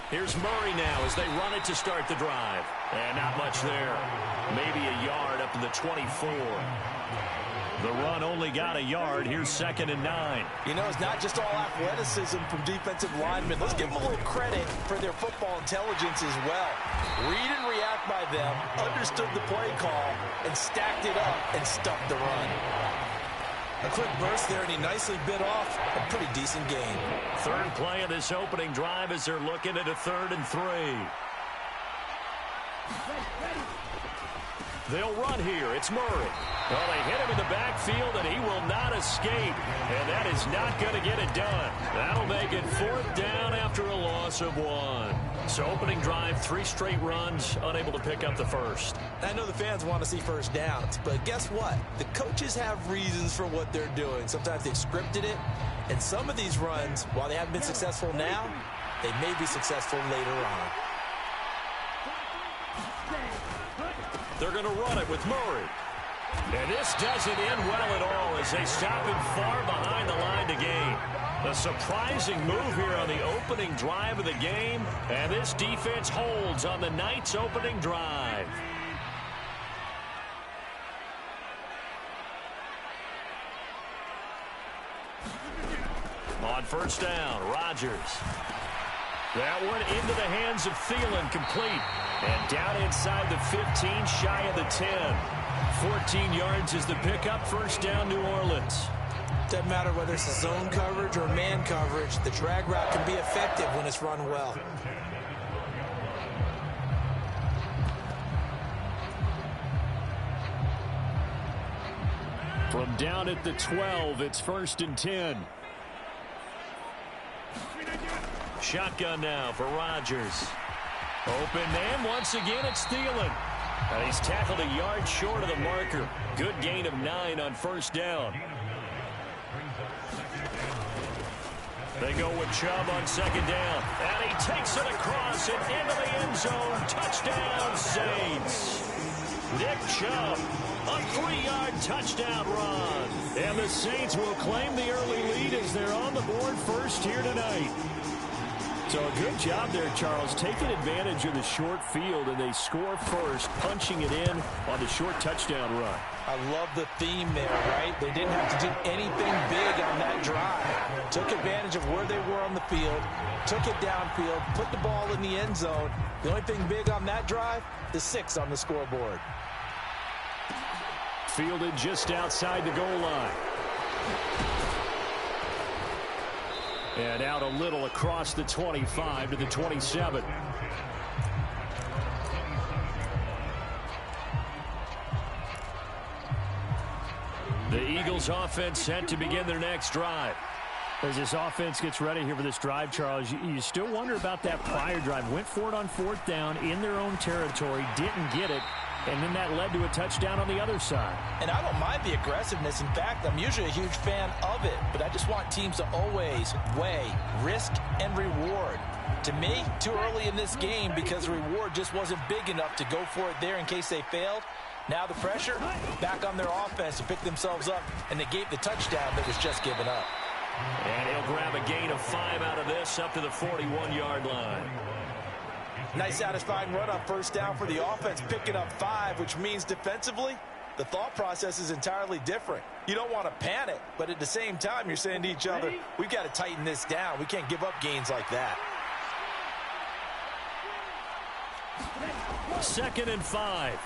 Here's Murray now as they run it to start the drive. And not much there. Maybe a yard up to the 24. The run only got a yard. Here's 2nd and 9. You know, it's not just all athleticism from defensive linemen. Let's give them a little credit for their football intelligence as well. Read and react by them, understood the play call, and stacked it up and stuffed the run. A quick burst there, and he nicely bit off a pretty decent gain. Third play of this opening drive as they're looking at a 3rd and 3. They'll run here. It's Murray. Well, they hit him in the backfield, and he will not escape. And that is not going to get it done. That'll make it 4th down after a loss of 1. So opening drive, 3 straight runs, unable to pick up the first. I know the fans want to see first downs, but guess what? The coaches have reasons for what they're doing. Sometimes they've scripted it, and some of these runs, while they haven't been successful now, they may be successful later on. They're going to run it with Murray. And this doesn't end well at all as they stop him far behind the line to gain. A surprising move here on the opening drive of the game, and this defense holds on the night's opening drive. On first down, Rodgers. That one into the hands of Thielen, complete. And down inside the 15, shy of the 10. 14 yards is the pickup, first down, New Orleans. Doesn't matter whether it's a zone coverage or man coverage, the drag route can be effective when it's run well. From down at the 12, it's 1st and 10. Shotgun now for Rodgers. Open man, once again it's Thielen. And he's tackled a yard short of the marker. Good gain of 9 on first down. They go with Chubb on 2nd down. And he takes it across and into the end zone. Touchdown, Saints. Nick Chubb, a 3-yard touchdown run. And the Saints will claim the early lead as they're on the board first here tonight. So a good job there, Charles, taking advantage of the short field, and they score first, punching it in on the short touchdown run. I love the theme there, right? They didn't have to do anything big on that drive. Took advantage of where they were on the field, took it downfield, put the ball in the end zone. The only thing big on that drive, the 6 on the scoreboard. Fielded just outside the goal line. And out a little across the 25 to the 27. The Eagles offense set to begin their next drive. As this offense gets ready here for this drive, Charles, you still wonder about that prior drive. Went for it on 4th down in their own territory, didn't get it, and then that led to a touchdown on the other side. And I don't mind the aggressiveness. In fact, I'm usually a huge fan of it, but I just want teams to always weigh risk and reward. To me, too early in this game because the reward just wasn't big enough to go for it there in case they failed. Now the pressure back on their offense to pick themselves up and negate the touchdown that was just given up. And he'll grab a gain of 5 out of this up to the 41-yard line. Nice satisfying run on first down for the offense, picking up 5, which means defensively, the thought process is entirely different. You don't want to panic, but at the same time, you're saying to each other, we've got to tighten this down. We can't give up gains like that. 2nd and 5.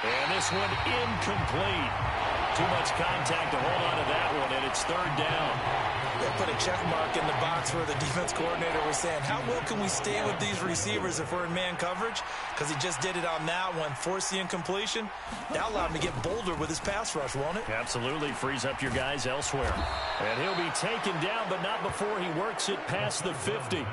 And this one incomplete. Too much contact to hold on to that one, and it's 3rd down. They put a check mark in the box where the defense coordinator was saying, how well can we stay with these receivers if we're in man coverage? Because he just did it on that one, forced the incompletion. That'll allow him to get bolder with his pass rush, won't it? Absolutely, frees up your guys elsewhere. And he'll be taken down, but not before he works it past the 50.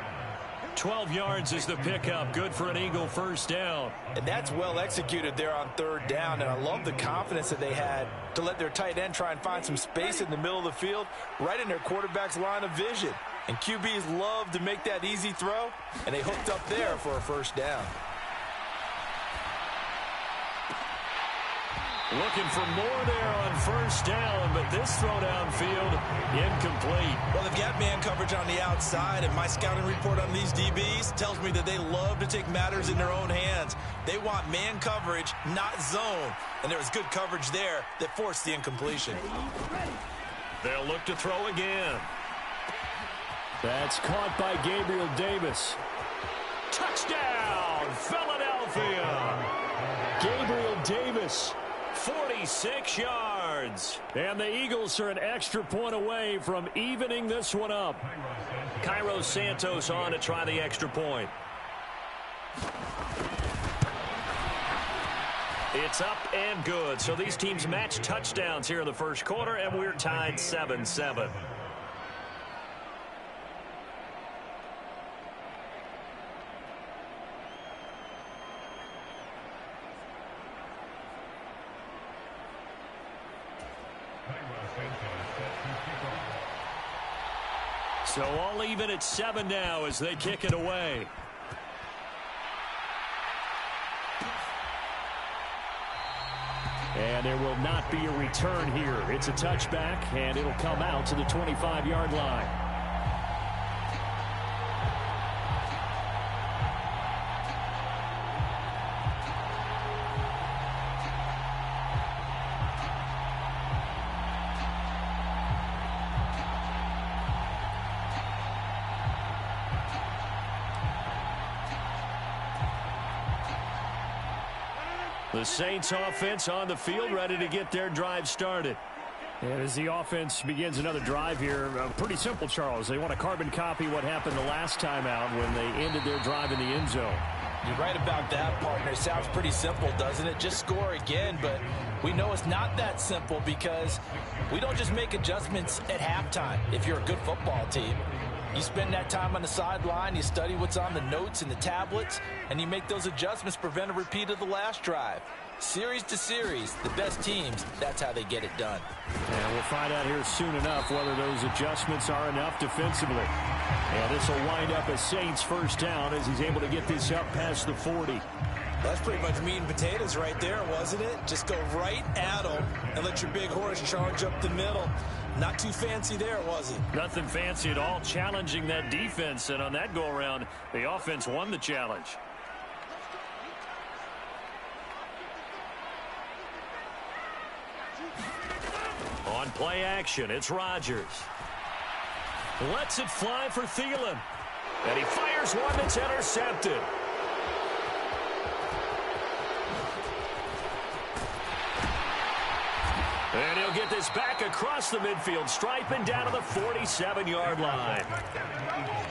12 yards is the pickup. Good for an Eagle first down. And that's well executed there on 3rd down. And I love the confidence that they had to let their tight end try and find some space in the middle of the field, right in their quarterback's line of vision. And QBs love to make that easy throw, and they hooked up there for a first down. Looking for more there on first down, but this throw downfield incomplete. Well, they've got man coverage on the outside, and my scouting report on these DBs tells me that they love to take matters in their own hands. They want man coverage, not zone. And there was good coverage there that forced the incompletion. They'll look to throw again. That's caught by Gabriel Davis. Touchdown, Philadelphia. Gabriel Davis. 46 yards. And the Eagles are an extra point away from evening this one up. Cairo Santos on to try the extra point. It's up and good. So these teams match touchdowns here in the first quarter, and we're tied 7-7. So all even at 7 now as they kick it away. And there will not be a return here. It's a touchback, and it'll come out to the 25-yard line. The Saints offense on the field, ready to get their drive started. And as the offense begins another drive here, pretty simple, Charles. They want to carbon copy what happened the last time out when they ended their drive in the end zone. You're right about that, partner. It sounds pretty simple, doesn't it? Just score again, but we know it's not that simple because we don't just make adjustments at halftime if you're a good football team. You spend that time on the sideline, you study what's on the notes and the tablets, and you make those adjustments to prevent a repeat of the last drive. Series to series, the best teams, that's how they get it done. And we'll find out here soon enough whether those adjustments are enough defensively. And this will wind up a Saints first down as he's able to get this up past the 40. That's pretty much meat and potatoes right there, wasn't it? Just go right at them and let your big horse charge up the middle. Not too fancy there, was it? Nothing fancy at all, challenging that defense, and on that go-around, the offense won the challenge. On play action, it's Rodgers. Lets it fly for Thielen. And he fires one that's intercepted. And he'll get this back across the midfield stripe and down to the 47-yard line.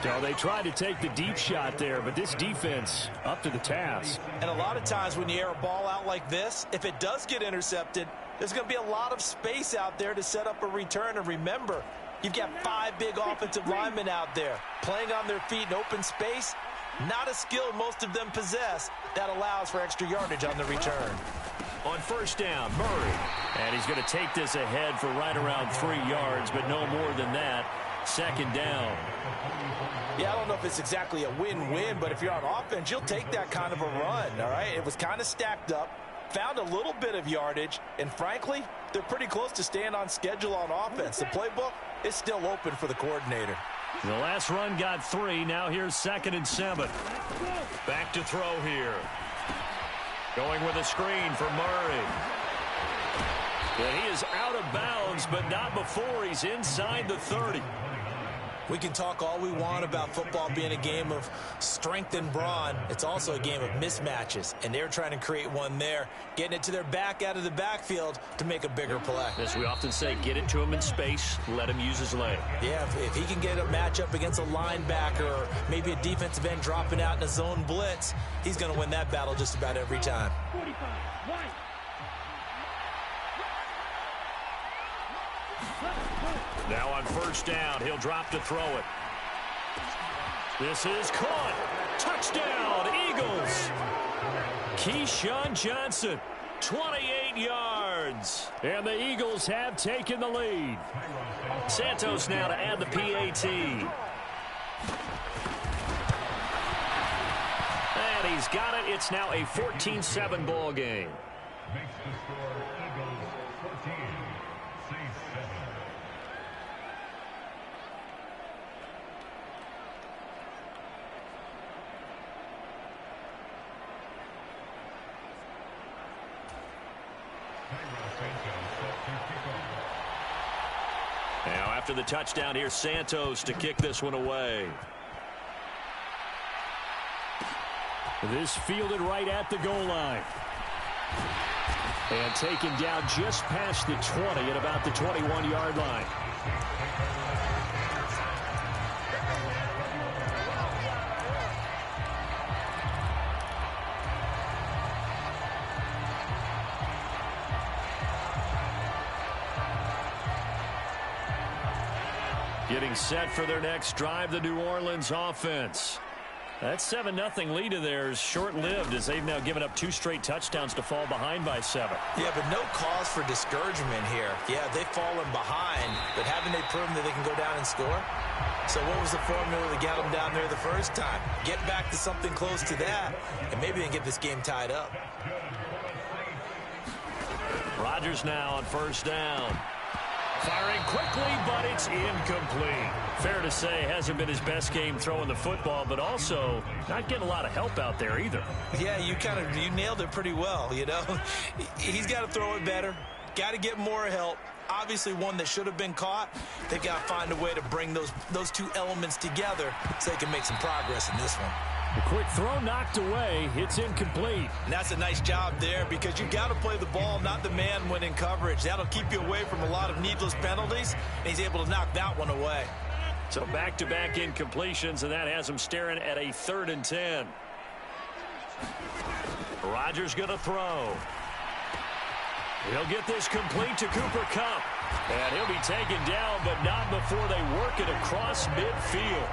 So they tried to take the deep shot there, but this defense up to the task. And a lot of times when you air a ball out like this, if it does get intercepted, there's going to be a lot of space out there to set up a return. And remember, you've got 5 big offensive linemen out there playing on their feet in open space. Not a skill most of them possess that allows for extra yardage on the return. On first down, Murray. And he's going to take this ahead for right around 3 yards, but no more than that. Second down. Yeah, I don't know if it's exactly a win-win, but if you're on offense, you'll take that kind of a run, all right? It was kind of stacked up, found a little bit of yardage, and frankly, they're pretty close to staying on schedule on offense. The playbook is still open for the coordinator. The last run got 3. Now here's 2nd and 7. Back to throw here. Going with a screen for Murray. And he is out of bounds, but not before he's inside the 30. We can talk all we want about football being a game of strength and brawn. It's also a game of mismatches, and they're trying to create one there, getting it to their back out of the backfield to make a bigger play. As we often say, get it to him in space, let him use his leg. Yeah, if he can get a matchup against a linebacker or maybe a defensive end dropping out in a zone blitz, he's going to win that battle just about every time. Now on first down, he'll drop to throw it. This is caught. Touchdown, Eagles. Keyshawn Johnson, 28 yards. And the Eagles have taken the lead. Santos now to add the PAT. And he's got it. It's now a 14-7 ball game. Makes the score Eagles 14, Saints 7. Now after the touchdown, here's Santos to kick this one away. This fielded right at the goal line. And taken down just past the 20 at about the 21-yard line. Getting set for their next drive, the New Orleans offense. That 7-0 lead of theirs short-lived as they've now given up 2 straight touchdowns to fall behind by 7. Yeah, but no cause for discouragement here. Yeah, they've fallen behind, but haven't they proven that they can go down and score? So what was the formula that got them down there the first time? Get back to something close to that, and maybe they can get this game tied up. Rodgers now on first down. Firing quickly, but it's incomplete. Fair to say, hasn't been his best game throwing the football, but also not getting a lot of help out there either. Yeah, you nailed it pretty well, you know. He's got to throw it better. Got to get more help. Obviously one that should have been caught. They've got to find a way to bring those two elements together so they can make some progress in this one. A quick throw knocked away. It's incomplete. And that's a nice job there because you got to play the ball, not the man when in coverage. That'll keep you away from a lot of needless penalties, and he's able to knock that one away. So back-to-back incompletions, and that has him staring at a 3rd and 10. Rodgers going to throw. He'll get this complete to Cooper Kupp. And he'll be taken down, but not before they work it across midfield.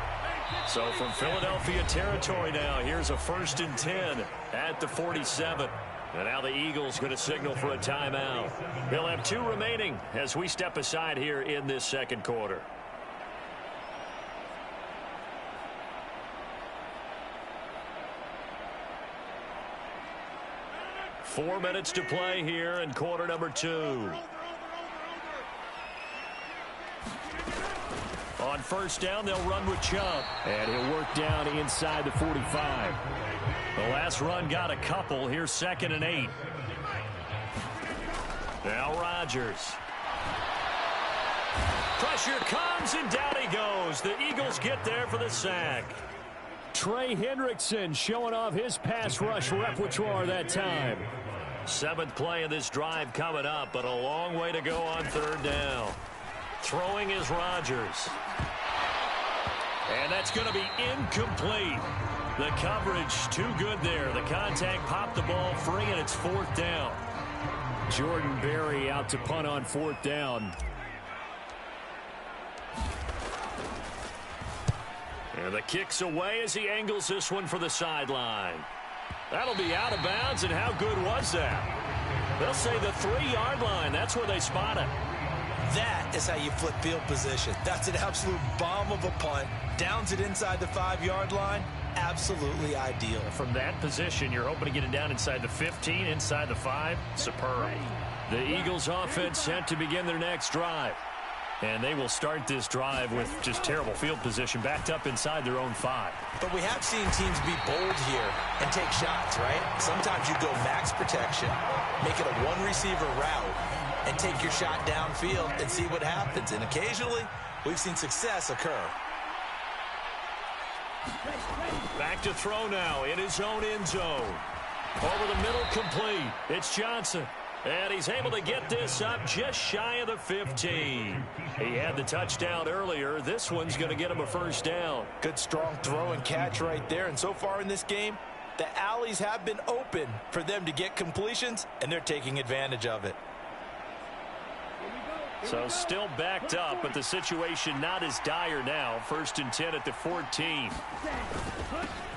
So from Philadelphia territory now, here's a 1st and 10 at the 47. And now the Eagles going to signal for a timeout. They'll have 2 remaining as we step aside here in this second quarter. Four minutes to play here in quarter number 2. On first down, they'll run with Chubb. And he'll work down inside the 45. The last run got a couple. Here's 2nd and 8. Now Rodgers. Pressure comes, and down he goes. The Eagles get there for the sack. Trey Hendrickson showing off his pass rush repertoire that time. 7th play of this drive coming up, but a long way to go on 3rd down. Throwing is Rodgers. And that's going to be incomplete. The coverage too good there. The contact popped the ball free, and it's 4th down. Jordan Berry out to punt on 4th down. And the kick's away as he angles this one for the sideline. That'll be out of bounds, and how good was that? They'll say the 3-yard line. That's where they spot it. That is how you flip field position. That's an absolute bomb of a punt. Downs it inside the 5-yard line. Absolutely ideal. From that position, you're hoping to get it down inside the 15, inside the 5. Superb. The Eagles offense set to begin their next drive. And they will start this drive with just terrible field position, backed up inside their own 5. But we have seen teams be bold here and take shots, right? Sometimes you go max protection, make it a 1-receiver route, and take your shot downfield and see what happens. And occasionally, we've seen success occur. Back to throw now in his own end zone. Over the middle, complete. It's Johnson. And he's able to get this up just shy of the 15. He had the touchdown earlier. This one's going to get him a 1st down. Good strong throw and catch right there. And so far in this game, the alleys have been open for them to get completions, and they're taking advantage of it. So still backed up, but the situation not as dire now. 1st and 10 at the 14.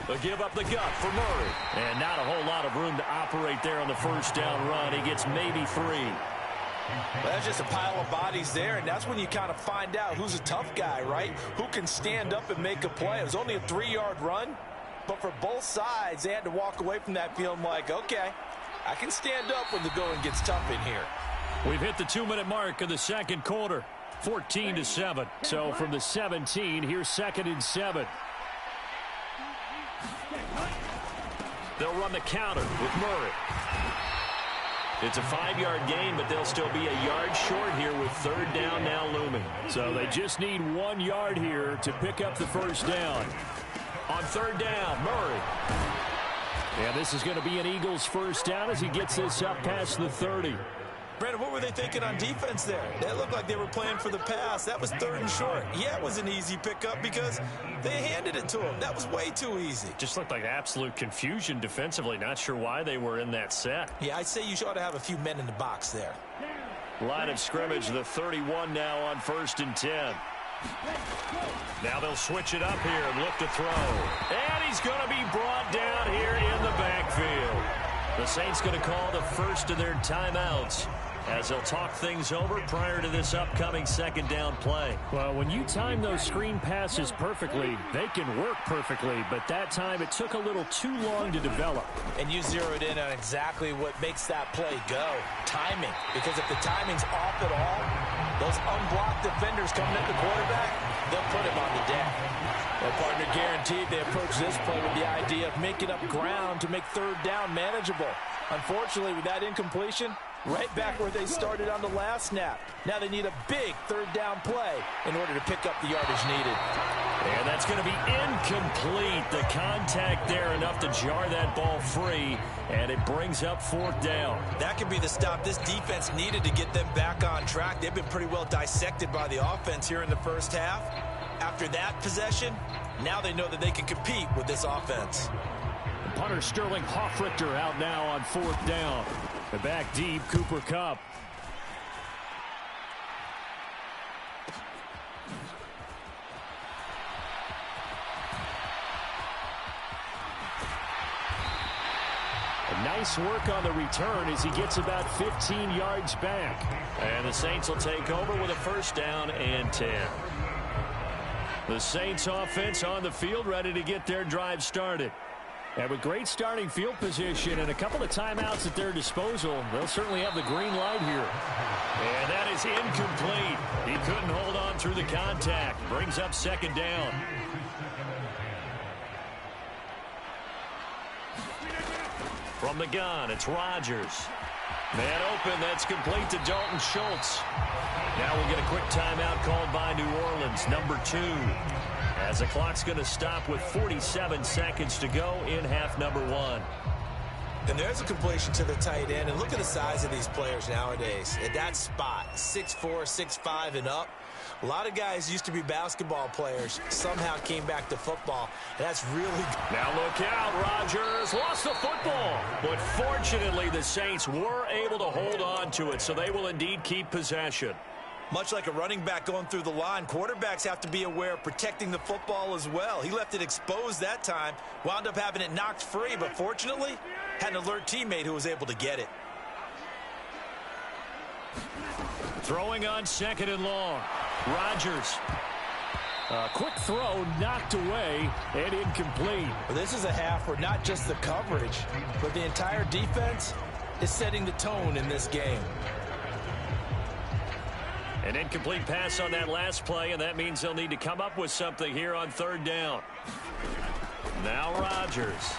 They'll give up the gut for Murray. And not a whole lot of room to operate there on the 1st down run. He gets maybe 3. Well, that's just a pile of bodies there, and that's when you kind of find out who's a tough guy, right? Who can stand up and make a play. It was only a 3-yard run, but for both sides, they had to walk away from that feeling like, okay, I can stand up when the going gets tough in here. We've hit the 2-minute mark of the second quarter. 14-7. So from the 17, here's 2nd and 7. They'll run the counter with Murray. It's a 5-yard gain, but they'll still be a yard short here with 3rd down now looming. So they just need 1 yard here to pick up the first down. On 3rd down, Murray. And this is going to be an Eagles first down as he gets this up past the 30. Brandon, what were they thinking on defense there? That looked like they were playing for the pass. That was 3rd and short. Yeah, it was an easy pickup because they handed it to him. That was way too easy. Just looked like absolute confusion defensively. Not sure why they were in that set. Yeah, I'd say you ought to have a few men in the box there. Line of scrimmage, the 31 now on 1st and 10. Now they'll switch it up here and look to throw. And he's going to be brought down here in the backfield. The Saints going to call the first of their timeouts as they'll talk things over prior to this upcoming 2nd down play. Well, when you time those screen passes perfectly, they can work perfectly, but that time it took a little too long to develop. And you zeroed in on exactly what makes that play go. Timing. Because if the timing's off at all, those unblocked defenders coming at the quarterback, they'll put him on the deck. Well, partner, guaranteed they approach this play with the idea of making up ground to make 3rd down manageable. Unfortunately, with that incompletion, right back where they started on the last snap. Now they need a big 3rd down play in order to pick up the yardage needed. And that's going to be incomplete. The contact there enough to jar that ball free, and it brings up 4th down. That could be the stop this defense needed to get them back on track. They've been pretty well dissected by the offense here in the first half. After that possession, now they know that they can compete with this offense. Punter Sterling Hoffrichter out now on 4th down. The back deep, Cooper Kupp. Nice work on the return as he gets about 15 yards back. And the Saints will take over with a 1st down and 10. The Saints offense on the field ready to get their drive started. And with great starting field position and a couple of timeouts at their disposal, they'll certainly have the green light here. And that is incomplete. He couldn't hold on through the contact. Brings up 2nd down. From the gun, it's Rodgers. Man open, that's complete to Dalton Schultz. Now we'll get a quick timeout called by New Orleans, number 2. As the clock's going to stop with 47 seconds to go in half number 1. And there's a completion to the tight end. And look at the size of these players nowadays. At that spot, 6'4", 6'5", and up. A lot of guys used to be basketball players, somehow came back to football. And that's really good. Now look out, Rodgers lost the football. But fortunately, the Saints were able to hold on to it, so they will indeed keep possession. Much like a running back going through the line, quarterbacks have to be aware of protecting the football as well. He left it exposed that time, wound up having it knocked free, but fortunately, had an alert teammate who was able to get it. Throwing on 2nd and long. Rodgers. Quick throw, knocked away, and incomplete. Well, this is a half where not just the coverage, but the entire defense is setting the tone in this game. An incomplete pass on that last play, and that means they'll need to come up with something here on 3rd down. Now Rodgers.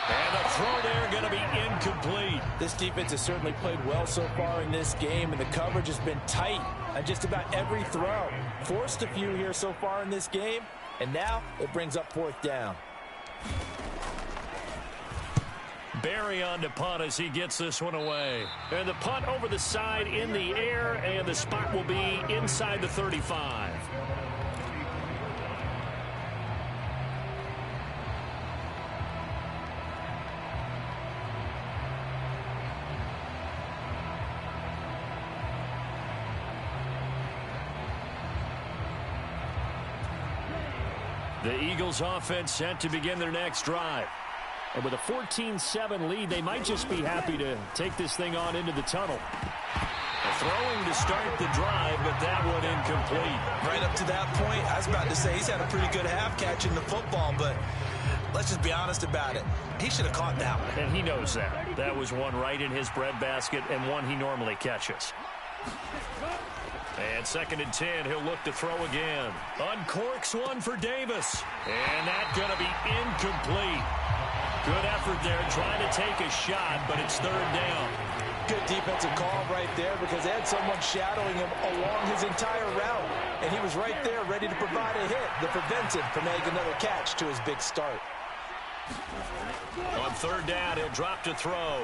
And the throw there going to be incomplete. This defense has certainly played well so far in this game, and the coverage has been tight on just about every throw. Forced a few here so far in this game, and now it brings up 4th down. Barry on to punt as he gets this one away. And the punt over the side in the air, and the spot will be inside the 35. The Eagles offense set to begin their next drive. And with a 14-7 lead, they might just be happy to take this thing on into the tunnel. Throwing to start the drive, but that one incomplete. Right up to that point, I was about to say he's had a pretty good half catching the football, but let's just be honest about it. He should have caught that one. And he knows that. That was one right in his breadbasket and one he normally catches. And 2nd and 10, he'll look to throw again. Uncorks one for Davis. And that's going to be incomplete. Good effort there trying to take a shot, but it's 3rd down. Good defensive call right there because they had someone shadowing him along his entire route. And he was right there ready to provide a hit that prevents him from making another catch to his big start. On 3rd down, he'll drop to throw.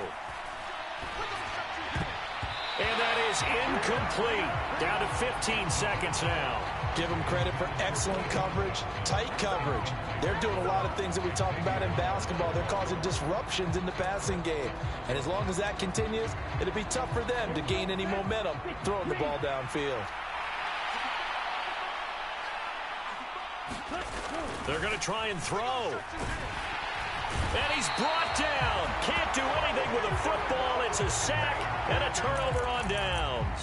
And that is incomplete. Down to 15 seconds now. Give them credit for excellent coverage, tight coverage. They're doing a lot of things that we talk about in basketball. They're causing disruptions in the passing game. And as long as that continues, it'll be tough for them to gain any momentum throwing the ball downfield. They're going to try and throw. And he's brought down. Can't do anything with a football. It's a sack and a turnover on downs.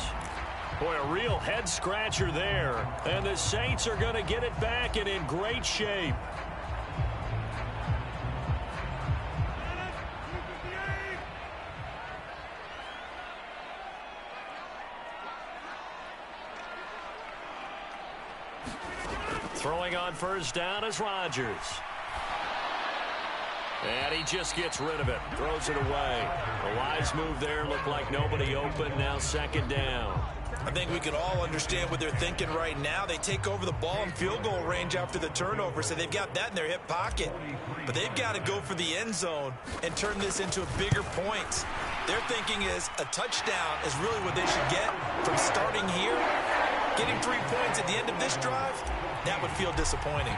Boy, a real head-scratcher there. And the Saints are going to get it back and in great shape. Throwing on 1st down is Rodgers. And he just gets rid of it. Throws it away. A wise move there. Looked like nobody open. Now 2nd down. I think we can all understand what they're thinking right now. They take over the ball in field goal range after the turnover, so they've got that in their hip pocket. But they've got to go for the end zone and turn this into a bigger points. Their thinking is a touchdown is really what they should get from starting here. Getting 3 points at the end of this drive, that would feel disappointing.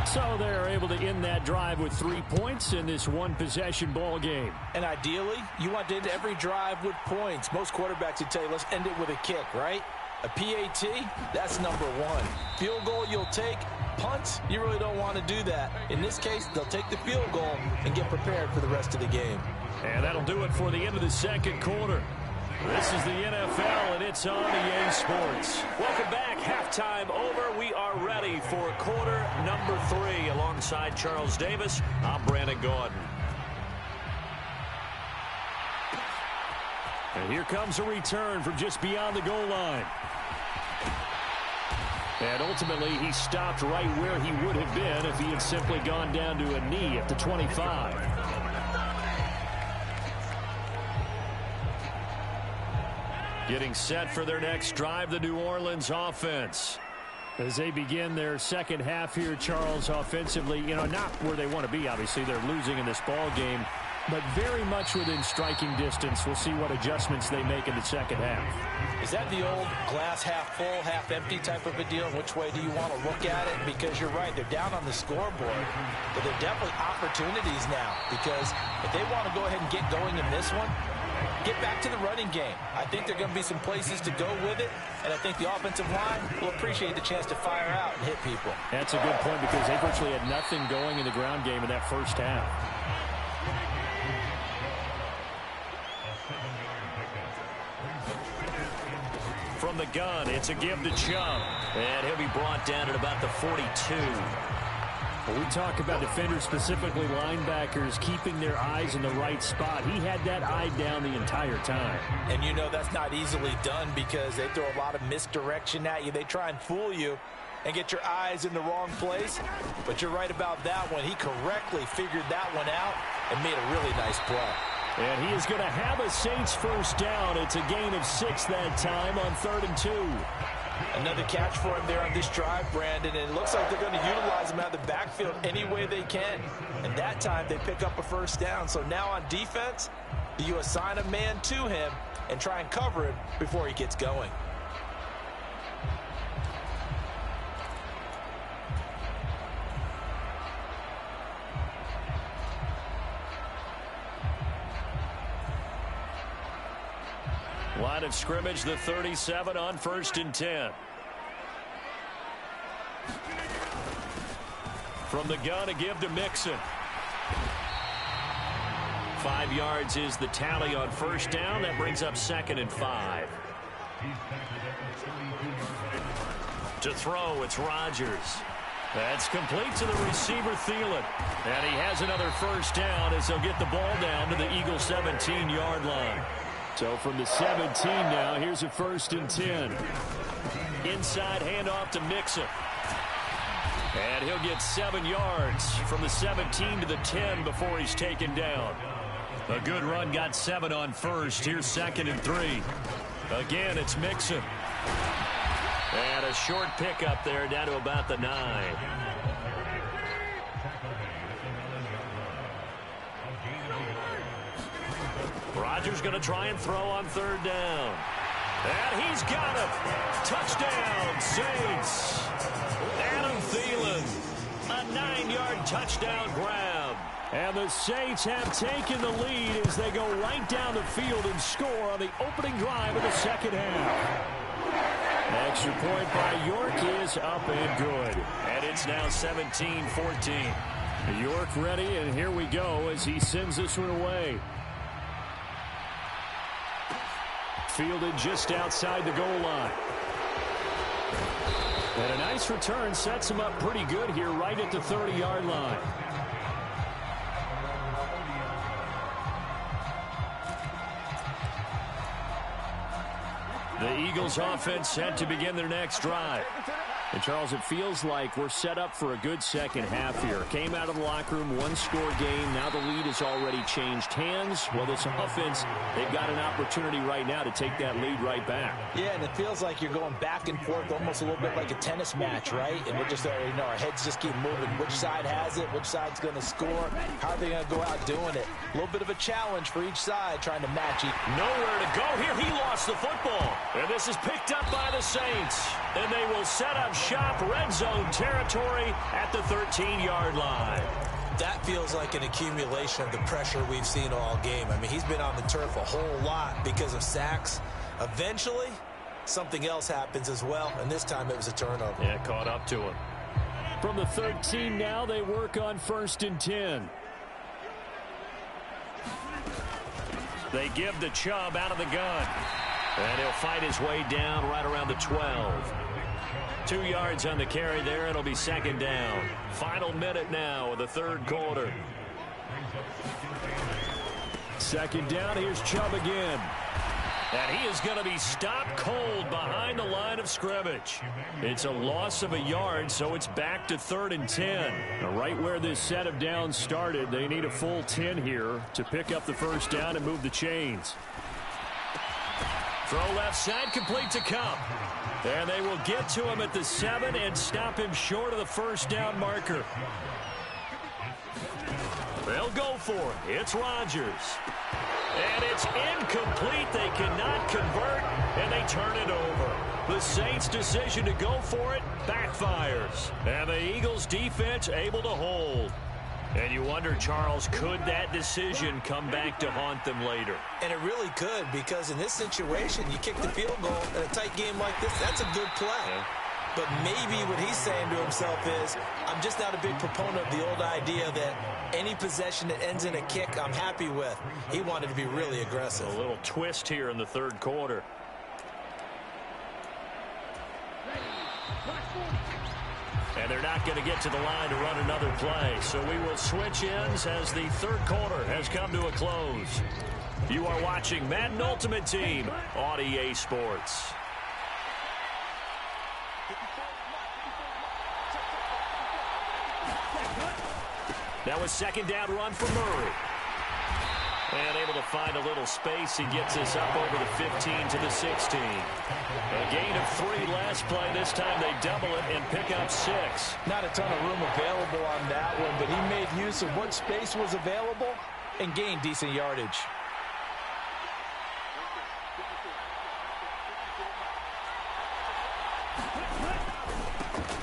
So they're able to end that drive with 3 points in this one-possession ball game. And ideally, you want to end every drive with points. Most quarterbacks would tell you, let's end it with a kick, right? A PAT, that's number 1. Field goal you'll take. Punts, you really don't want to do that. In this case, they'll take the field goal and get prepared for the rest of the game. And that'll do it for the end of the 2nd quarter. This is the NFL, and it's on EA Sports. Welcome back. Halftime over. We are ready for quarter number 3. Alongside Charles Davis, I'm Brandon Gordon. And here comes a return from just beyond the goal line. And ultimately, he stopped right where he would have been if he had simply gone down to a knee at the 25. Getting set for their next drive, the New Orleans offense. As they begin their second half here, Charles, offensively, not where they want to be, obviously. They're losing in this ball game, but very much within striking distance. We'll see what adjustments they make in the second half. Is that the old glass half full, half empty type of a deal? Which way do you want to look at it? Because you're right, they're down on the scoreboard, but they're definitely opportunities now, because if they want to go ahead and get going in this one, get back to the running game. I think there are going to be some places to go with it, and I think the offensive line will appreciate the chance to fire out and hit people. That's a good point because they virtually had nothing going in the ground game in that first half. From the gun, it's a give to Chubb, and he'll be brought down at about the 42. When we talk about defenders, specifically linebackers, keeping their eyes in the right spot, he had that eye down the entire time. And that's not easily done because they throw a lot of misdirection at you. They try and fool you and get your eyes in the wrong place. But you're right about that one. He correctly figured that one out and made a really nice play. And he is going to have a Saints first down. It's a gain of 6 that time on 3rd and 2. Another catch for him there on this drive, Brandon, and it looks like they're going to utilize him out of the backfield any way they can. And that time they pick up a first down. So now on defense, you assign a man to him and try and cover him before he gets going. Line of scrimmage, the 37 on 1st and 10. From the gun, a give to Mixon. 5 yards is the tally on first down. That brings up 2nd and 5. To throw, it's Rodgers. That's complete to the receiver, Thielen. And he has another first down as he'll get the ball down to the Eagles' 17-yard line. So from the 17 now, here's a 1st and 10. Inside handoff to Mixon. And he'll get 7 yards from the 17 to the 10 before he's taken down. A good run, got 7 on first. Here's 2nd and 3. Again, it's Mixon. And a short pickup there down to about the 9. Rodgers going to try and throw on 3rd down. And he's got it. Touchdown, Saints. Adam Thielen. A 9-yard touchdown grab. And the Saints have taken the lead as they go right down the field and score on the opening drive of the second half. Extra point by York is up and good. And it's now 17-14. York ready, and here we go as he sends this one away. Fielded just outside the goal line. And a nice return sets him up pretty good here right at the 30-yard line. The Eagles offense set to begin their next drive. And, Charles, it feels like we're set up for a good second half here. Came out of the locker room, one-score game. Now the lead has already changed hands. Well, this offense, they've got an opportunity right now to take that lead right back. Yeah, and it feels like you're going back and forth almost a little bit like a tennis match, right? And we're just, our heads just keep moving. Which side has it? Which side's going to score? How are they going to go out doing it? A little bit of a challenge for each side trying to match it. Nowhere to go here. He lost the football. And this is picked up by the Saints. And they will set up shop, red zone territory at the 13-yard line. That feels like an accumulation of the pressure we've seen all game. I mean, he's been on the turf a whole lot because of sacks. Eventually, something else happens as well, and this time it was a turnover. Yeah, caught up to him. From the 13 now, they work on 1st and 10. They give the Chubb out of the gun. And he'll fight his way down right around the 12. 2 yards on the carry there. It'll be 2nd down. Final minute now of the 3rd quarter. 2nd down. Here's Chubb again. And he is going to be stopped cold behind the line of scrimmage. It's a loss of a yard, so it's back to 3rd and 10. Now, right where this set of downs started, they need a full 10 here to pick up the 1st down and move the chains. Throw left side, complete to Cup. And they will get to him at the 7 and stop him short of the 1st down marker. They'll go for it. It's Rodgers. And it's incomplete. They cannot convert, and they turn it over. The Saints' decision to go for it backfires. And the Eagles' defense able to hold. And you wonder, Charles, could that decision come back to haunt them later? And it really could, because in this situation, you kick the field goal in a tight game like this, that's a good play. Yeah. But maybe what he's saying to himself is, I'm just not a big proponent of the old idea that any possession that ends in a kick I'm happy with. He wanted to be really aggressive. A little twist here in the 3rd quarter. And they're not going to get to the line to run another play. So we will switch ends as the 3rd quarter has come to a close. You are watching Madden Ultimate Team on EA Sports. That was 2nd down run for Murray. And able to find a little space. He gets us up over the 15 to the 16. A gain of 3 last play. This time they double it and pick up 6. Not a ton of room available on that one, but he made use of what space was available and gained decent yardage.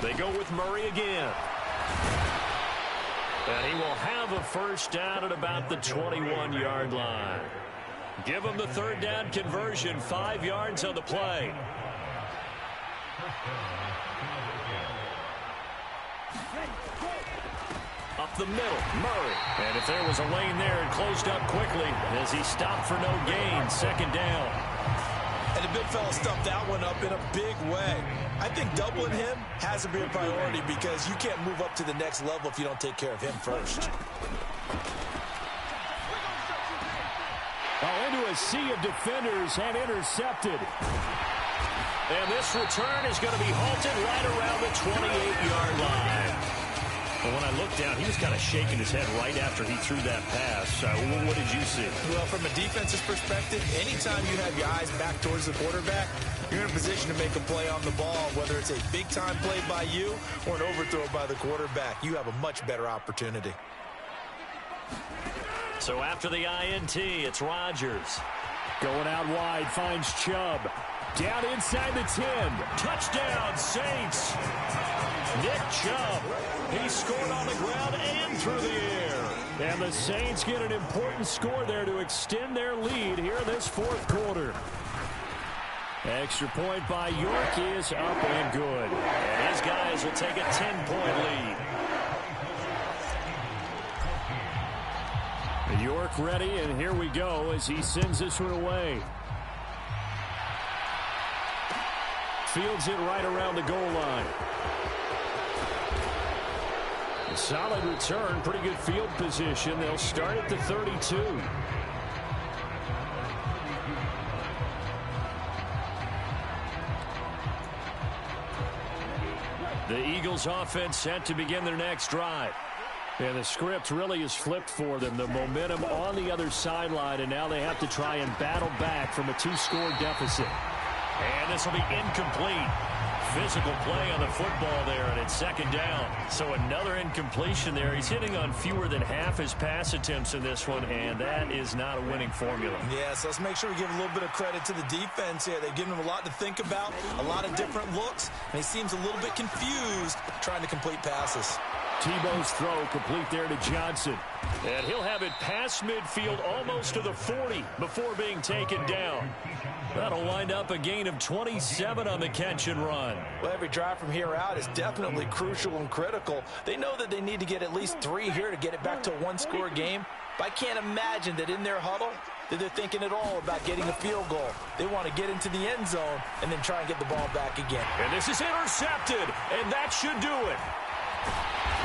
They go with Murray again. And he will have a 1st down at about the 21-yard line. Give him the 3rd down conversion, 5 yards on the play. Up the middle, Murray. And if there was a lane there, it closed up quickly as he stopped for no gain. 2nd down. And the big fella stuffed that one up in a big way. I think doubling him has to be a priority because you can't move up to the next level if you don't take care of him first. Into a sea of defenders and intercepted. And this return is going to be halted right around the 28-yard line. But when I looked down, he was kind of shaking his head right after he threw that pass. What did you see? Well, from a defense's perspective, anytime you have your eyes back towards the quarterback, you're in a position to make a play on the ball, whether it's a big-time play by you or an overthrow by the quarterback. You have a much better opportunity. So after the INT, it's Rodgers. Going out wide, finds Chubb. Down inside the 10. Touchdown, Saints. Nick Chubb. He scored on the ground and through the air. And the Saints get an important score there to extend their lead here in this fourth quarter. Extra point by York is up and good. And his guys will take a 10-point lead. York ready, and here we go as he sends this one away. Fields it right around the goal line. A solid return, pretty good field position. They'll start at the 32. The Eagles offense set to begin their next drive. And the script really is flipped for them. The momentum on the other sideline, and now they have to try and battle back from a 2-score deficit. And this will be incomplete. Physical play on the football there, and it's second down. So another incompletion there. He's hitting on fewer than half his pass attempts in this one, and that is not a winning formula. Yes, let's make sure we give a little bit of credit to the defense here. They've given him a lot to think about, a lot of different looks, and he seems a little bit confused trying to complete passes. Tebow's throw complete there to Johnson. And he'll have it past midfield almost to the 40 before being taken down. That'll wind up a gain of 27 on the catch and run. Well, every drive from here out is definitely crucial and critical. They know that they need to get at least 3 here to get it back to a 1-score game. But I can't imagine that in their huddle that they're thinking at all about getting a field goal. They want to get into the end zone and then try and get the ball back again. And this is intercepted, and that should do it.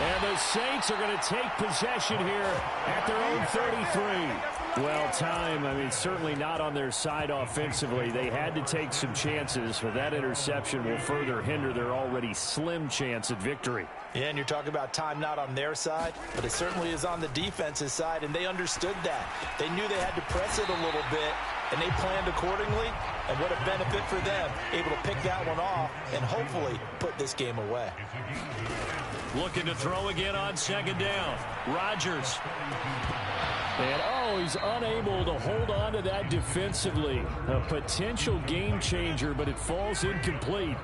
And the Saints are going to take possession here at their own 33. Well, time, certainly not on their side offensively. They had to take some chances, but that interception will further hinder their already slim chance at victory. Yeah, and you're talking about time not on their side, but it certainly is on the defense's side, and they understood that. They knew they had to press it a little bit, and they planned accordingly, and what a benefit for them, able to pick that one off and hopefully put this game away. Looking to throw again on second down. Rodgers. And, he's unable to hold on to that defensively. A potential game changer, but it falls incomplete.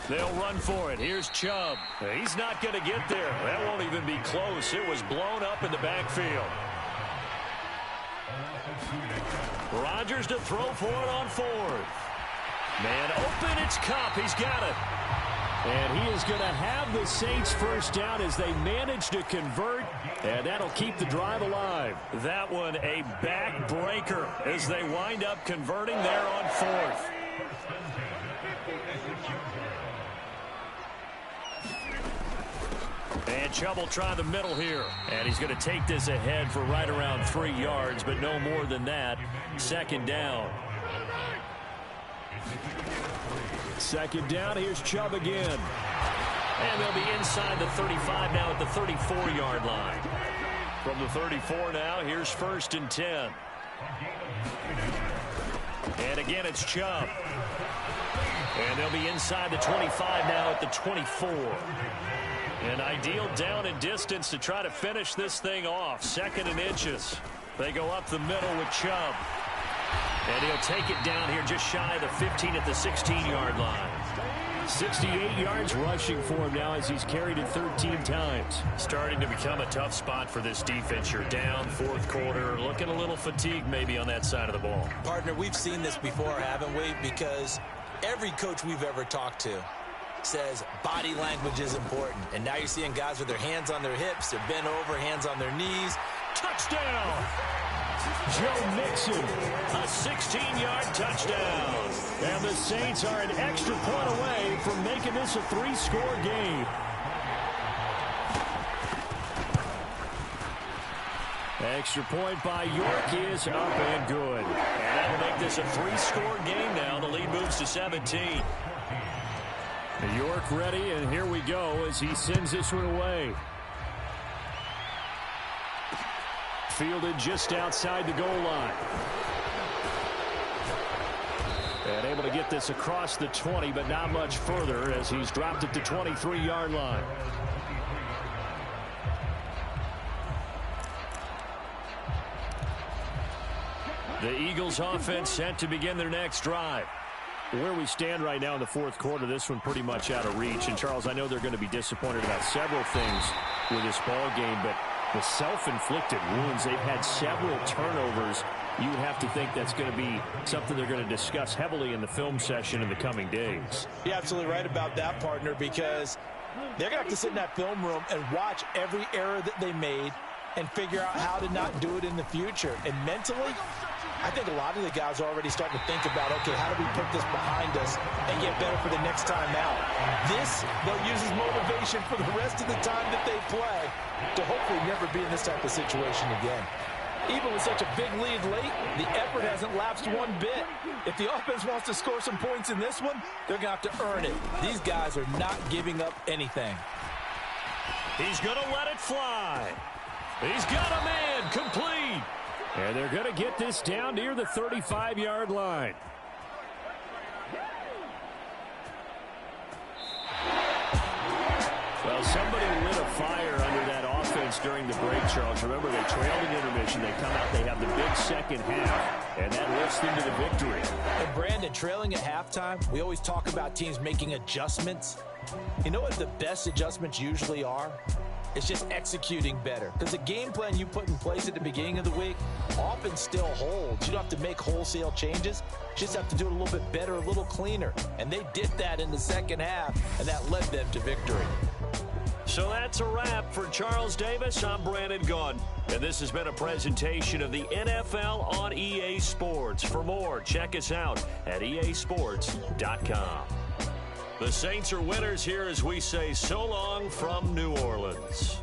They'll run for it. Here's Chubb. He's not going to get there. That won't even be close. It was blown up in the backfield. Rodgers to throw for it on 4th. Man open, it's Cup. He's got it. And he is going to have the Saints first down as they manage to convert, and that'll keep the drive alive. That one a backbreaker as they wind up converting there on 4th. And Chubb will try the middle here. And he's going to take this ahead for right around 3 yards, but no more than that. Second down. Second down, here's Chubb again. And they'll be inside the 35 now at the 34-yard line. From the 34 now, here's 1st and 10. And again, it's Chubb. And they'll be inside the 25 now at the 24. An ideal down and distance to try to finish this thing off. 2nd and inches. They go up the middle with Chubb. And he'll take it down here just shy of the 15 at the 16-yard line. 68 yards rushing for him now as he's carried it 13 times. Starting to become a tough spot for this defense. You're down 4th quarter, looking a little fatigued maybe on that side of the ball. Partner, we've seen this before, haven't we? Because every coach we've ever talked to says body language is important. And now you're seeing guys with their hands on their hips, they're bent over, hands on their knees. touchdown. Joe Mixon, a 16-yard touchdown. And the Saints are an extra point away from making this a 3-score game. Extra point by York is up and good. And that'll make this a 3-score game now. The lead moves to 17. York ready, and here we go as he sends this one away. Fielded just outside the goal line. And able to get this across the 20, but not much further as he's dropped it to 23-yard line. The Eagles offense set to begin their next drive. Where we stand right now in the fourth quarter, this one pretty much out of reach. And, Charles, I know they're going to be disappointed about several things with this ball game, but the self-inflicted wounds, they've had several turnovers. You would have to think that's going to be something they're going to discuss heavily in the film session in the coming days. You're absolutely right about that, partner, because they're going to have to sit in that film room and watch every error that they made and figure out how to not do it in the future. And mentally, I think a lot of the guys are already starting to think about, okay, how do we put this behind us and get better for the next time out? This, they'll use as motivation for the rest of the time that they play to hopefully never be in this type of situation again. Even with such a big lead late, the effort hasn't lapsed one bit. If the offense wants to score some points in this one, they're going to have to earn it. These guys are not giving up anything. He's going to let it fly. He's got a man complete. And they're going to get this down near the 35-yard line. Well, somebody lit a fire under that offense during the break, Charles. Remember, they trailed in intermission. They come out, they have the big second half, and that lifts them to the victory. And, Brandon, trailing at halftime, we always talk about teams making adjustments. You know what the best adjustments usually are? It's just executing better. Because the game plan you put in place at the beginning of the week often still holds. You don't have to make wholesale changes. You just have to do it a little bit better, a little cleaner. And they did that in the second half, and that led them to victory. So that's a wrap for Charles Davis. I'm Brandon Gunn. And this has been a presentation of the NFL on EA Sports. For more, check us out at easports.com. The Saints are winners here as we say so long from New Orleans.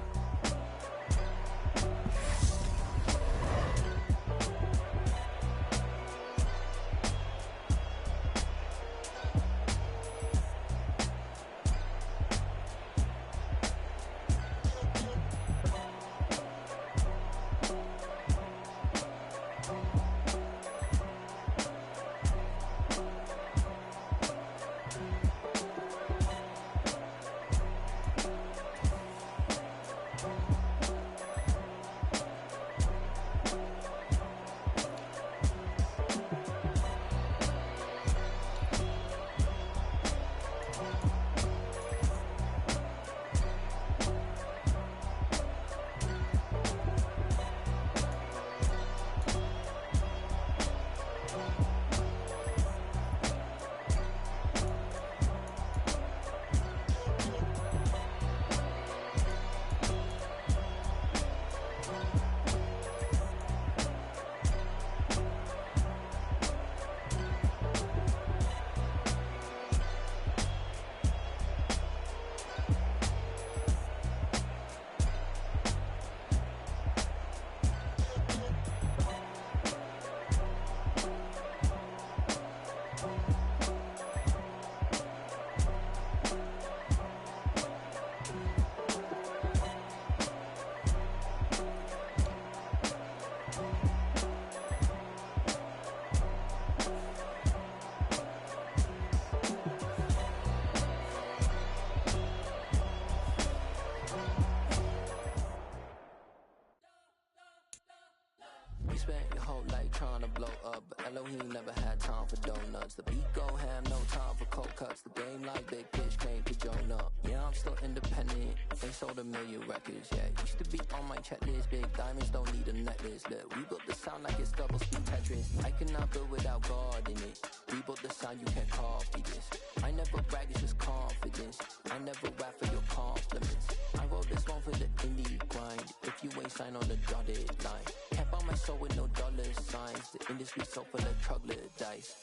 Spent your whole life trying to blow up, but Elohim never had time for donuts. The beat go ham, no time for cold cuts. The game like big pitch came to Jonah. Yeah, I'm still independent. They sold 1 million records, yeah. Used to be on my checklist. Big diamonds don't need a necklace. Look, we built the sound like it's double speed Tetris. I cannot build without God in it. We built the sound, you can't copy this. I never brag, it's just confidence. I never rap for your compliments. I wrote this one for the indie grind. If you ain't sign on the dotted line. Can't buy my soul with no dollar signs. The industry so full of troglodytes.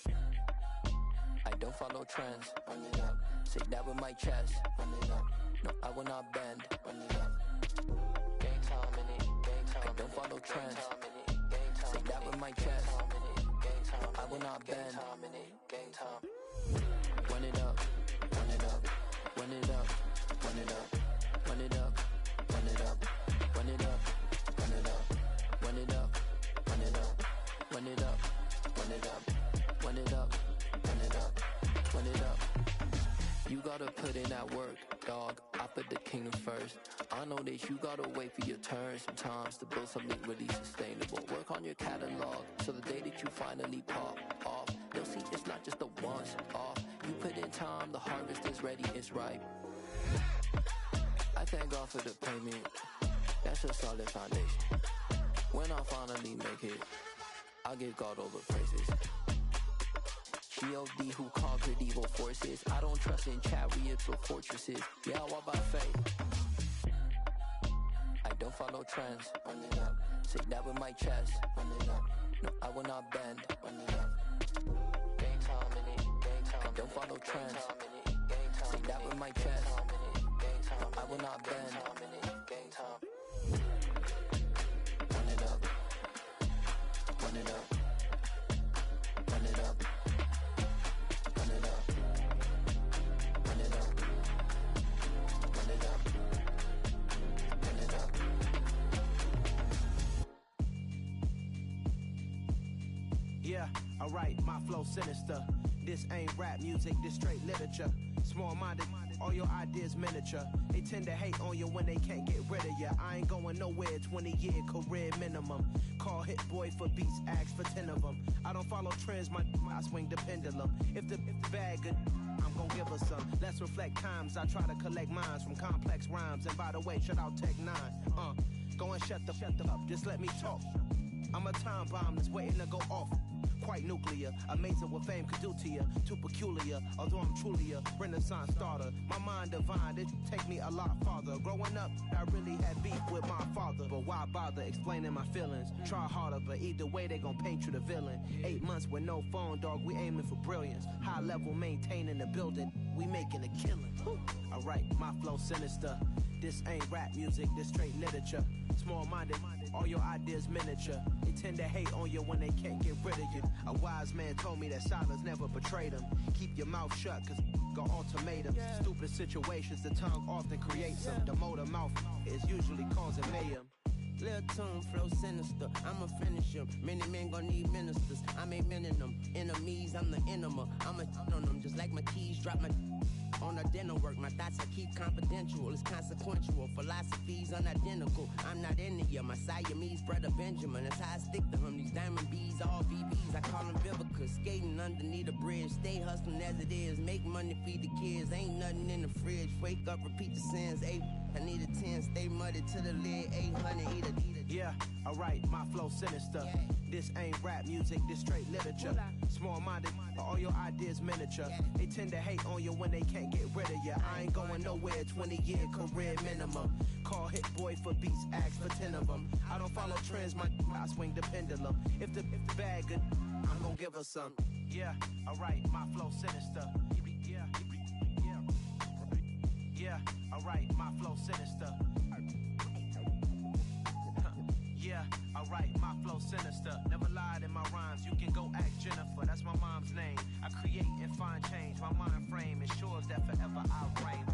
I don't follow trends. Run it up. Say that with my chest. Run it up. No, I will not bend. Run it up. Gang time in it. Gang time. I don't follow trends. Say that with my chest. I will not bend. Gang time. Run it up. Run it up. Run it up. Run it up. Run it up. Run it up. Run it up. Run it up. Run it up. Run it up. Run it up. Run it up. Run it up. Run it up. Run it up. You gotta put in that work, dog. I put the kingdom first. I know that you gotta wait for your turn sometimes to build something really sustainable. Work on your catalog so the day that you finally pop off, they'll see it's not just a once off. You put in time, the harvest is ready, it's ripe. I thank God for the payment. That's a solid foundation. When I finally make it, I'll give God all the praises. G.O.D. who conquered evil forces. I don't trust in chariots or fortresses. Yeah, I walk by faith. I don't follow trends. Run it up. Say that with my chest. Run it up. No, I will not bend. Run it up. Gang time in it. Gang time. I don't follow trends. Say that with my chest. I will not bend. Gang time. Run it up. Run it up. Run it up. Run it up. Run it up. Run it up. Run it up. Yeah, alright, my flow sinister. This ain't rap music, this straight literature. Small-minded, all your ideas miniature. They tend to hate on you when they can't get rid of you. I ain't going nowhere, 20-year career minimum. Call Hit Boy for beats, ask for 10 of them. I don't follow trends, I swing the pendulum. If the bag good, I'm gon' give her some. Let's reflect times, I try to collect minds from complex rhymes. And by the way, shout out Tech 9. Go and shut the up, just let me talk. I'm a time bomb that's waiting to go off. Quite nuclear, amazing what fame could do to you. Too peculiar, although I'm truly a renaissance starter. My mind divine, it take me a lot farther. Growing up, I really had beef with my father. But why bother explaining my feelings? Try harder, but either way they gon' paint you the villain. 8 months with no phone, dog, we aiming for brilliance. High level maintaining the building, we making a killing. Alright, my flow sinister. This ain't rap music, this straight literature. Small-minded, all your ideas miniature. They tend to hate on you when they can't get rid of you. A wise man told me that silence never betrayed him. Keep your mouth shut, cause got ultimatums. Stupid situations, the tongue often creates them. The motor mouth is usually causing mayhem. Lil' tune, flow sinister, I'ma finish him. Many men gon' need ministers, I'm a men in them. Enemies, I'm the enema, I'ma on them. Just like my keys, drop my on a dinner work. My thoughts I keep confidential, it's consequential. Philosophies unidentical, I'm not into ya. My Siamese brother Benjamin, that's how I stick to him. These diamond bees, all BBs, I call them Vivica. Skating underneath a bridge, stay hustling as it is. Make money, feed the kids, ain't nothing in the fridge. Wake up, repeat the sins, I need a 10, stay muddy to the lid, 800, eat a. Yeah, alright, my flow sinister. This ain't rap music, this straight literature. Small-minded, all your ideas miniature. They tend to hate on you when they can't get rid of you. I ain't going nowhere, 20-year career minimum. Call Hit Boy for beats, ask for 10 of them. I don't follow trends, I swing the pendulum. If the bag good, I'm gon' give her some. Yeah, alright, my flow sinister. Yeah, alright, my flow sinister. Yeah, alright, my flow sinister. Never lied in my rhymes, you can go ask Jennifer. That's my mom's name. I create and find change. My mind frame ensures that forever I reign.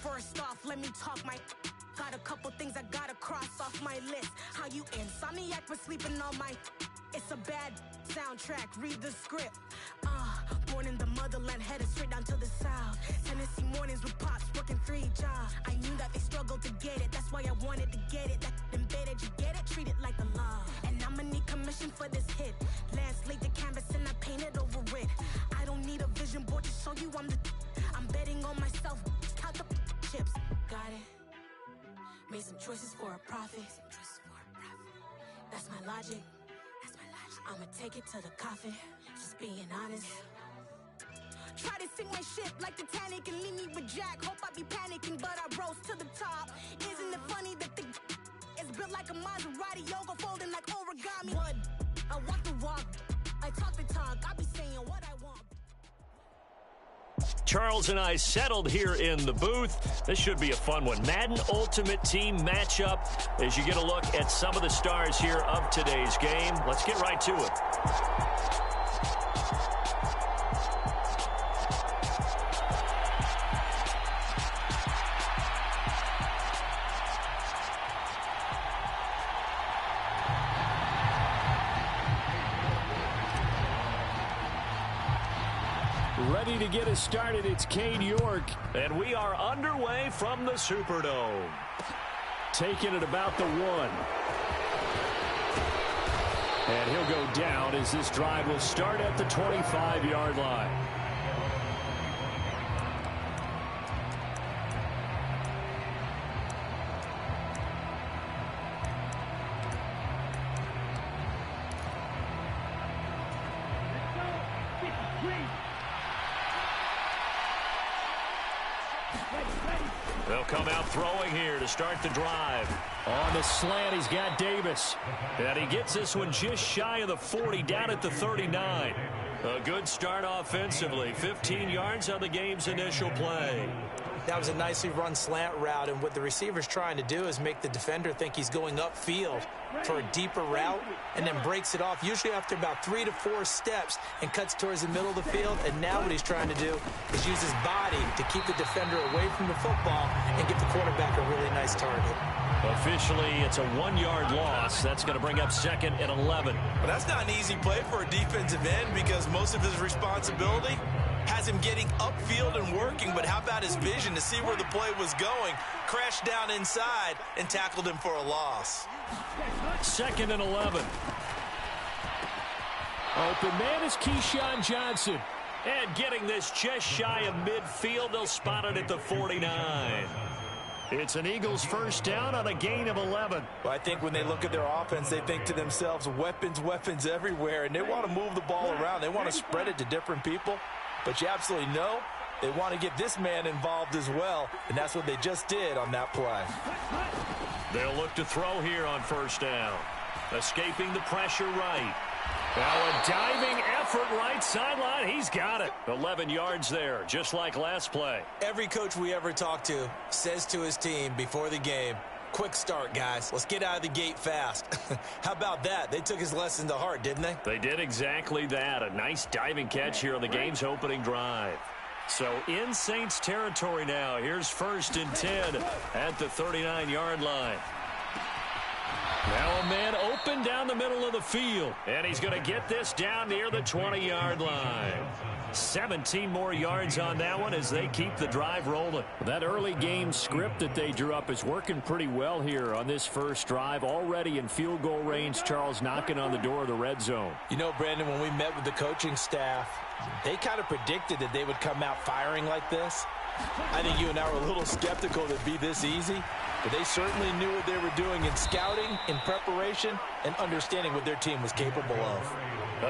First off, let me talk my. Got a couple things I gotta cross off my list. How you insomniac for sleeping on my. It's a bad soundtrack, read the script. Born in the motherland, headed straight down to the south. Tennessee mornings with pops, working 3 jobs. I knew that they struggled to get it, that's why I wanted to get it. That embedded, you get it, treat it like a law. And I'ma need commission for this hit. Lance laid the canvas and I painted over it. I don't need a vision board to show you I'm betting on myself, count the chips. Got it. Made some choices for a profit. That's my logic. That's my I'ma take it to the coffin, just being honest. Try to sink my ship like Titanic and leave me with Jack. Hope I be panicking, but I rose to the top. Isn't it funny that the is built like a Maserati, yoga folding like origami? What? I walk the walk, I talk the talk, I be saying what I want. Charles and I settled here in the booth. This should be a fun one. Madden Ultimate Team matchup as you get a look at some of the stars here of today's game. Let's get right to it. Ready to get us started, it's Cade York. And we are underway from the Superdome. Taking it about the 1. And he'll go down as this drive will start at the 25-yard line. They'll come out throwing here to start the drive. On the slant, he's got Davis. And he gets this one just shy of the 40, down at the 39. A good start offensively. 15 yards on the game's initial play. That was a nicely run slant route, and what the receiver's trying to do is make the defender think he's going upfield for a deeper route and then breaks it off, usually after about 3 to 4 steps, and cuts towards the middle of the field. And now what he's trying to do is use his body to keep the defender away from the football and give the quarterback a really nice target. Officially, it's a 1-yard loss. That's going to bring up 2nd and 11. Well, that's not an easy play for a defensive end because most of his responsibility has him getting upfield and working, but how about his vision to see where the play was going? Crashed down inside and tackled him for a loss. 2nd and 11. Open man is Keyshawn Johnson. And getting this just shy of midfield, they'll spot it at the 49. It's an Eagles first down on a gain of 11. Well, I think when they look at their offense, they think to themselves, weapons, weapons everywhere, and they want to move the ball around. They want to spread it to different people. But you absolutely know they want to get this man involved as well, and that's what they just did on that play. They'll look to throw here on first down. Escaping the pressure right. Now a diving effort right sideline. He's got it. 11 yards there, just like last play. Every coach we ever talk to says to his team before the game, quick start, guys. Let's get out of the gate fast. How about that? They took his lesson to heart, didn't they? They did exactly that. A nice diving catch here on the game's opening drive. So in Saints territory now. Here's 1st and 10 at the 39-yard line. Now a man open down the middle of the field. And he's going to get this down near the 20-yard line. 17 more yards on that one as they keep the drive rolling. That early game script that they drew up is working pretty well here on this first drive. Already in field goal range, Charles knocking on the door of the red zone. You know, Brandon, when we met with the coaching staff, they kind of predicted that they would come out firing like this. I think you and I were a little skeptical that it'd be this easy, but they certainly knew what they were doing in scouting, in preparation, and understanding what their team was capable of.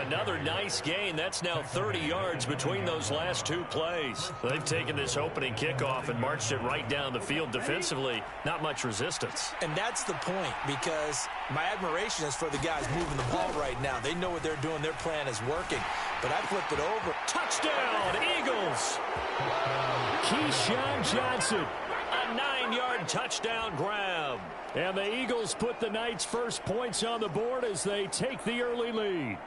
Another nice gain. That's now 30 yards between those last 2 plays. They've taken this opening kickoff and marched it right down the field defensively. Not much resistance. And that's the point, because my admiration is for the guys moving the ball right now. They know what they're doing. Their plan is working. But I flipped it over. Touchdown, Eagles! Keyshawn Johnson. A 9-yard touchdown grab. And the Eagles put the night's first points on the board as they take the early lead.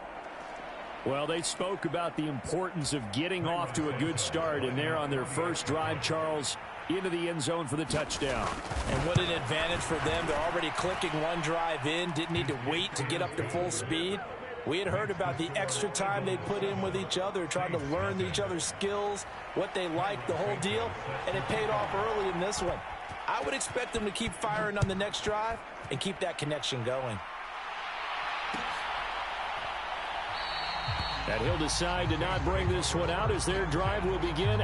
Well, they spoke about the importance of getting off to a good start, and they're on their first drive, Charles, into the end zone for the touchdown. And what an advantage for them. They're already clicking one drive in, didn't need to wait to get up to full speed. We had heard about the extra time they put in with each other, trying to learn each other's skills, what they like, the whole deal, and it paid off early in this one. I would expect them to keep firing on the next drive and keep that connection going. And he'll decide to not bring this one out as their drive will begin.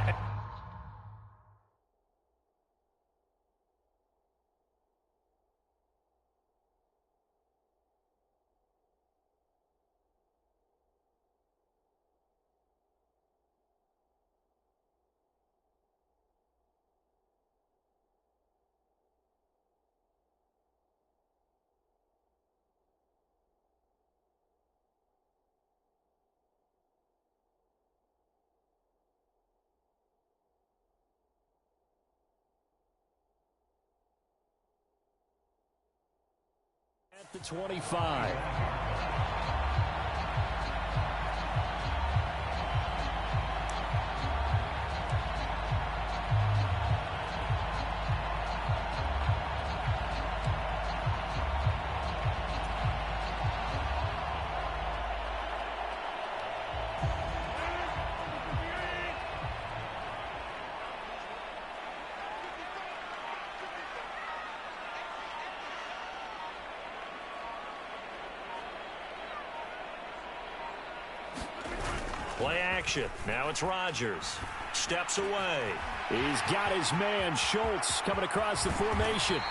at the 25. Play action. Now it's Rodgers. Steps away. He's got his man, Schultz, coming across the formation.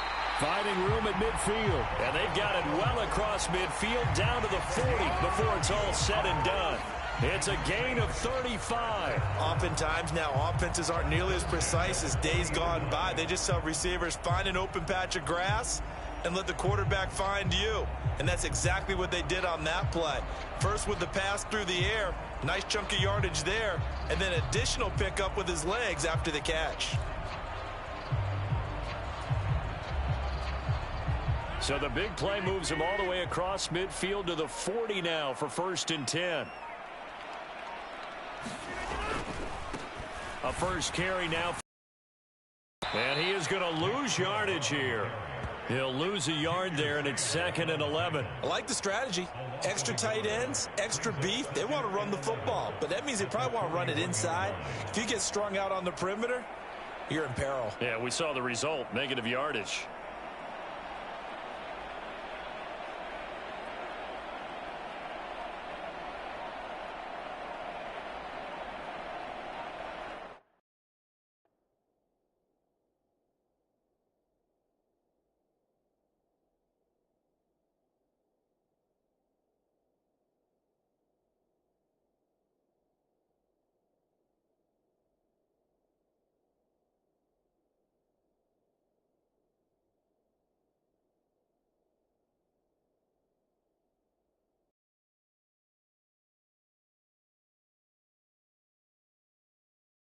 Finding room at midfield. And they've got it well across midfield down to the 40 before it's all said and done. It's a gain of 35. Oftentimes now offenses aren't nearly as precise as days gone by. They just tell receivers, find an open patch of grass and let the quarterback find you. And that's exactly what they did on that play. First with the pass through the air, nice chunk of yardage there, and then additional pickup with his legs after the catch. So the big play moves him all the way across midfield to the 40 now for 1st and 10. A first carry now. And he is going to lose yardage here. He'll lose a yard there, and it's 2nd and 11. I like the strategy. Extra tight ends, extra beef. They want to run the football, but that means they probably want to run it inside. If you get strung out on the perimeter, you're in peril. Yeah, we saw the result, negative yardage.